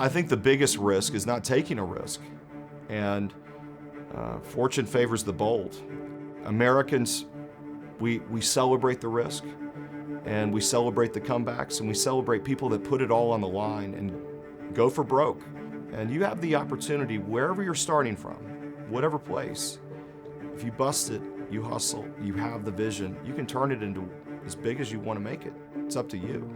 I think the biggest risk is not taking a risk, and fortune favors the bold. Americans, we celebrate the risk, and we celebrate the comebacks, and we celebrate people that put it all on the line and go for broke. And you have the opportunity, wherever you're starting from, whatever place, if you bust it, you hustle, you have the vision, you can turn it into as big as you want to make it. It's up to you.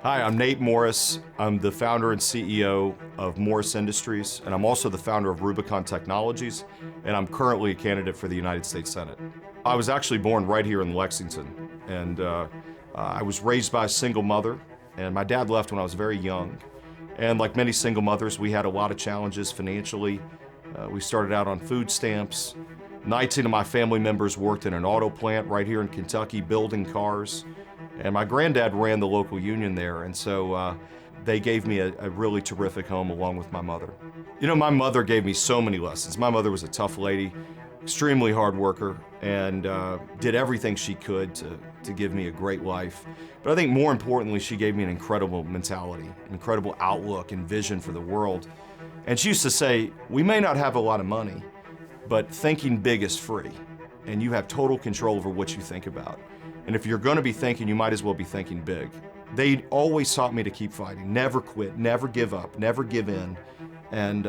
Hi, I'm Nate Morris. I'm the founder and CEO of Morris Industries, and I'm also the founder of Rubicon Technologies, and I'm currently a candidate for the United States Senate. I was actually born right here in Lexington, and I was raised by a single mother, and my dad left when I was very young. And like many single mothers, we had a lot of challenges financially. We started out on food stamps. 19 of my family members worked in an auto plant right here in Kentucky building cars. And my granddad ran the local union there, and so they gave me a really terrific home along with my mother. You know, my mother gave me so many lessons. My mother was a tough lady, extremely hard worker, and did everything she could to give me a great life. But I think more importantly, she gave me an incredible mentality, an incredible outlook and vision for the world. And she used to say, we may not have a lot of money, but thinking big is free, and you have total control over what you think about. And if you're gonna be thinking, you might as well be thinking big. They always taught me to keep fighting, never quit, never give up, never give in. And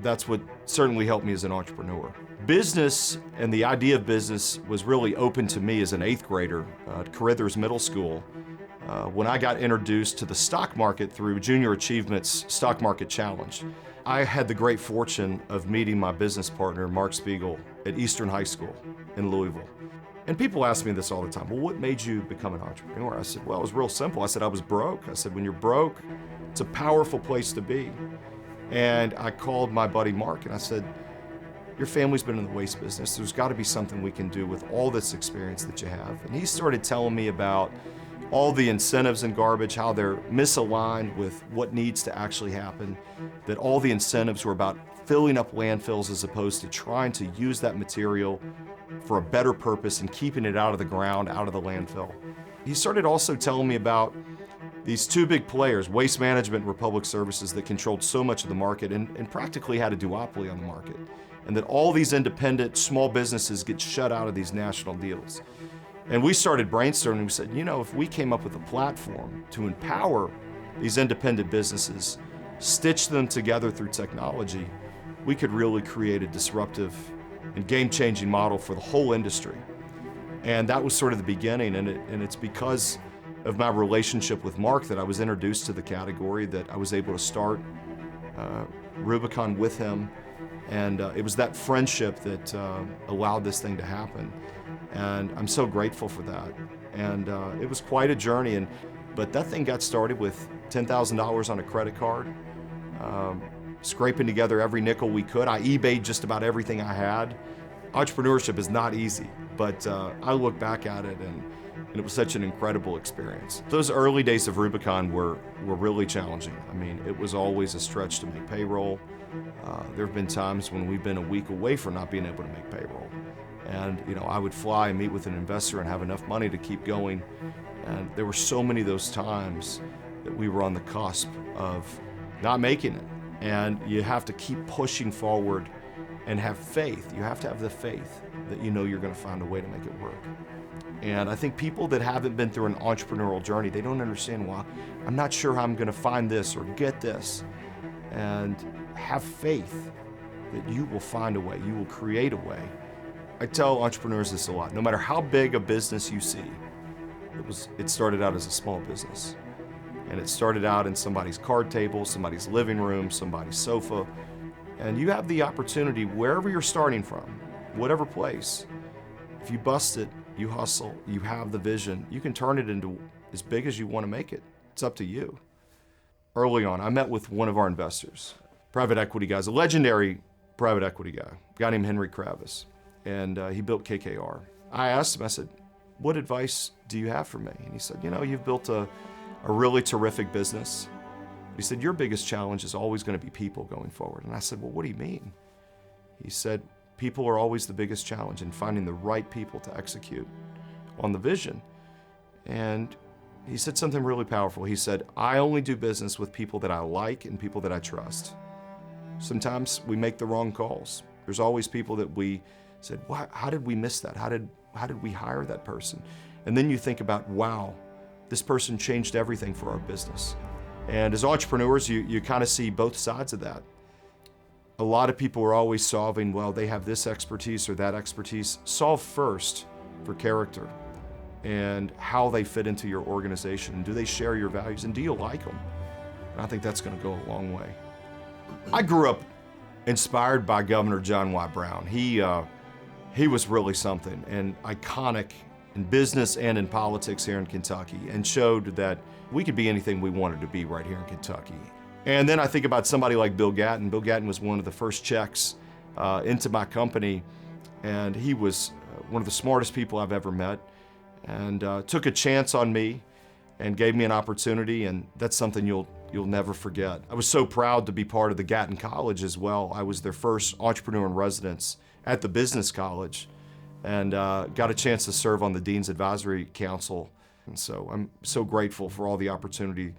that's what certainly helped me as an entrepreneur. Business and the idea of business was really open to me as an 8th grader at Carithers Middle School when I got introduced to the stock market through Junior Achievement's Stock Market Challenge. I had the great fortune of meeting my business partner, Mark Spiegel, at Eastern High School in Louisville. And people ask me this all the time, well, what made you become an entrepreneur? I said, well, it was real simple. I said, I was broke. I said, when you're broke, it's a powerful place to be. And I called my buddy Mark and I said, your family's been in the waste business. There's got to be something we can do with all this experience that you have. And he started telling me about all the incentives in garbage, how they're misaligned with what needs to actually happen, that all the incentives were about filling up landfills as opposed to trying to use that material for a better purpose and keeping it out of the ground, out of the landfill. He started also telling me about these two big players, Waste Management and Republic Services, that controlled so much of the market and practically had a duopoly on the market. And that all these independent small businesses get shut out of these national deals. And we started brainstorming and we said, you know, if we came up with a platform to empower these independent businesses, stitch them together through technology, we could really create a disruptive and game-changing model for the whole industry. And that was sort of the beginning, and it's because of my relationship with Mark that I was introduced to the category, that I was able to start Rubicon with him, and it was that friendship that allowed this thing to happen. And I'm so grateful for that. And it was quite a journey, but that thing got started with $10,000 on a credit card, scraping together every nickel we could. I eBayed just about everything I had. Entrepreneurship is not easy, but I look back at it and it was such an incredible experience. Those early days of Rubicon were really challenging. I mean, it was always a stretch to make payroll. There have been times when we've been a week away from not being able to make payroll. And you know, I would fly and meet with an investor and have enough money to keep going. And there were so many of those times that we were on the cusp of not making it. And you have to keep pushing forward and have faith. You have to have the faith that you know you're going to find a way to make it work. And I think people that haven't been through an entrepreneurial journey, they don't understand why. I'm not sure how I'm going to find this or get this. And have faith that you will find a way, you will create a way. I tell entrepreneurs this a lot. No matter how big a business you see, it started out as a small business. And it started out in somebody's card table, somebody's living room, somebody's sofa. And you have the opportunity, wherever you're starting from, whatever place, if you bust it, you hustle, you have the vision, you can turn it into as big as you want to make it. It's up to you. Early on, I met with one of our investors, private equity guys, a legendary private equity guy, a guy named Henry Kravis. And he built KKR. I asked him, I said, what advice do you have for me? And he said, you've built a really terrific business. He said, your biggest challenge is always going to be people going forward. And I said, well, what do you mean? He said, people are always the biggest challenge in finding the right people to execute on the vision. And he said something really powerful. He said, I only do business with people that I like and people that I trust. Sometimes we make the wrong calls. There's always people that we said, how did we miss that? How did we hire that person? And then you think about, wow, this person changed everything for our business. And as entrepreneurs, you kind of see both sides of that. A lot of people are always solving, well, they have this expertise or that expertise. Solve first for character and how they fit into your organization. And do they share your values? And do you like them? And I think that's going to go a long way. I grew up inspired by Governor John Y. Brown. He was really something, and iconic in business and in politics here in Kentucky, and showed that we could be anything we wanted to be right here in Kentucky. And then I think about somebody like Bill Gatton. Bill Gatton was one of the first checks into my company, and he was one of the smartest people I've ever met, and took a chance on me and gave me an opportunity, and that's something you'll never forget. I was so proud to be part of the Gatton College as well. I was their first entrepreneur in residence at the business college, and got a chance to serve on the Dean's Advisory Council. And so I'm so grateful for all the opportunity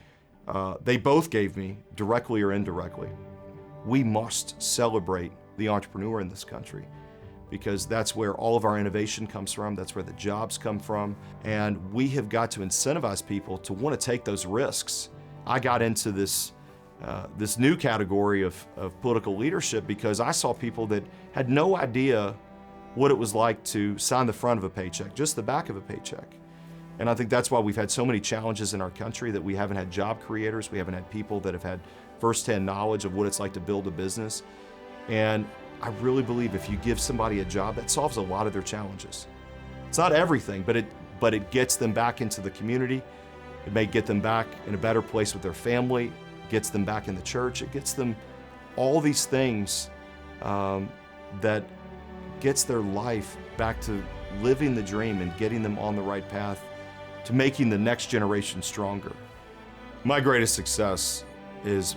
they both gave me, directly or indirectly. We must celebrate the entrepreneur in this country, because that's where all of our innovation comes from, that's where the jobs come from, and we have got to incentivize people to want to take those risks. I got into this new category of political leadership because I saw people that had no idea what it was like to sign the front of a paycheck, just the back of a paycheck. And I think that's why we've had so many challenges in our country, that we haven't had job creators, we haven't had people that have had firsthand knowledge of what it's like to build a business. And I really believe if you give somebody a job, that solves a lot of their challenges. It's not everything, but it gets them back into the community. It may get them back in a better place with their family, gets them back in the church, it gets them all these things that gets their life back to living the dream and getting them on the right path to making the next generation stronger. My greatest success is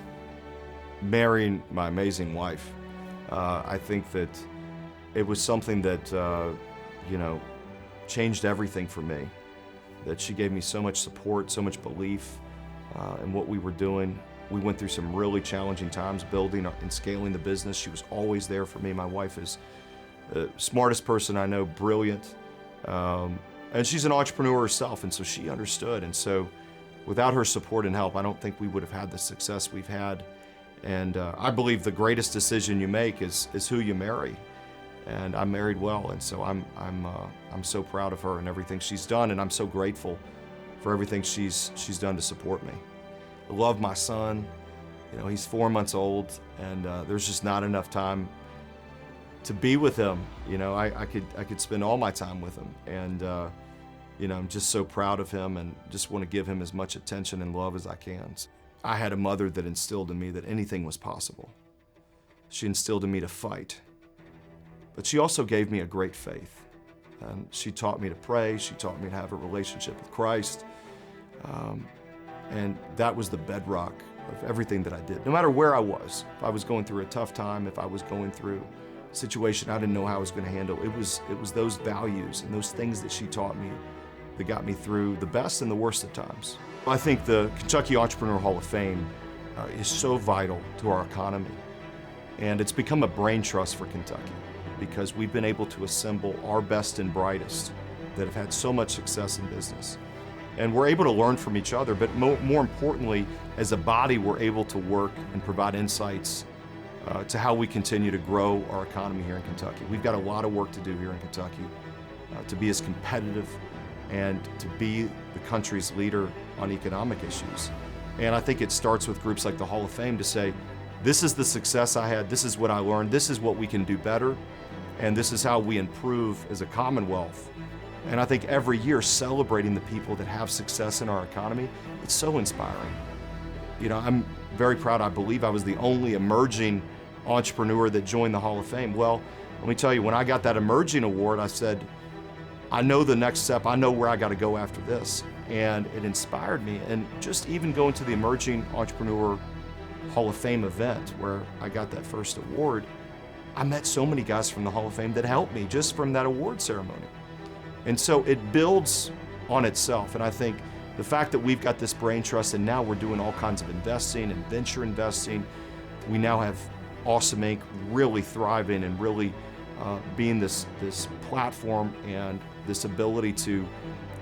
marrying my amazing wife. I think that it was something that, changed everything for me. That she gave me so much support, so much belief in what we were doing. We went through some really challenging times building and scaling the business. She was always there for me. My wife is the smartest person I know, brilliant. And she's an entrepreneur herself, and so she understood. And so without her support and help, I don't think we would have had the success we've had. And I believe the greatest decision you make is who you marry. And I married well, and so I'm so proud of her and everything she's done, and I'm so grateful for everything she's done to support me. I love my son. He's 4 months old, and there's just not enough time to be with him. I could spend all my time with him, and I'm just so proud of him and just want to give him as much attention and love as I can. I had a mother that instilled in me that anything was possible. She instilled in me to fight, but she also gave me a great faith. And she taught me to pray, she taught me to have a relationship with Christ, and that was the bedrock of everything that I did. No matter where I was, if I was going through a tough time, if I was going through a situation I didn't know how I was going to handle, it was those values and those things that she taught me that got me through the best and the worst of times. I think the Kentucky Entrepreneur Hall of Fame is so vital to our economy, and it's become a brain trust for Kentucky because we've been able to assemble our best and brightest that have had so much success in business. And we're able to learn from each other, but more importantly, as a body, we're able to work and provide insights to how we continue to grow our economy here in Kentucky. We've got a lot of work to do here in Kentucky to be as competitive and to be the country's leader on economic issues. And I think it starts with groups like the Hall of Fame to say, this is the success I had, this is what I learned, this is what we can do better, and this is how we improve as a Commonwealth. And I think every year celebrating the people that have success in our economy, it's so inspiring. I'm very proud. I believe I was the only emerging entrepreneur that joined the Hall of Fame. Well, let me tell you, when I got that emerging award, I said, I know the next step, I know where I got to go after this. And it inspired me. And just even going to the Emerging Entrepreneur Hall of Fame event where I got that first award, I met so many guys from the Hall of Fame that helped me just from that award ceremony. And so it builds on itself. And I think the fact that we've got this brain trust and now we're doing all kinds of investing and venture investing, we now have Awesome Inc. really thriving and really being this platform and this ability to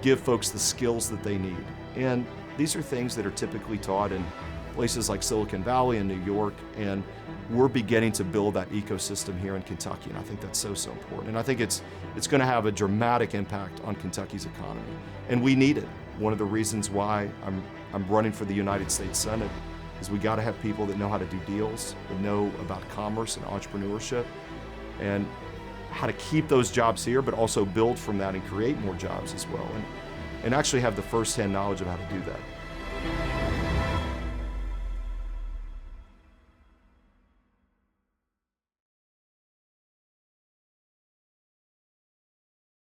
give folks the skills that they need. And these are things that are typically taught in places like Silicon Valley and New York, and we're beginning to build that ecosystem here in Kentucky, and I think that's so important. And I think it's going to have a dramatic impact on Kentucky's economy, and we need it. One of the reasons why I'm running for the United States Senate is we got to have people that know how to do deals, that know about commerce and entrepreneurship, and how to keep those jobs here, but also build from that and create more jobs as well, and actually have the first-hand knowledge of how to do that.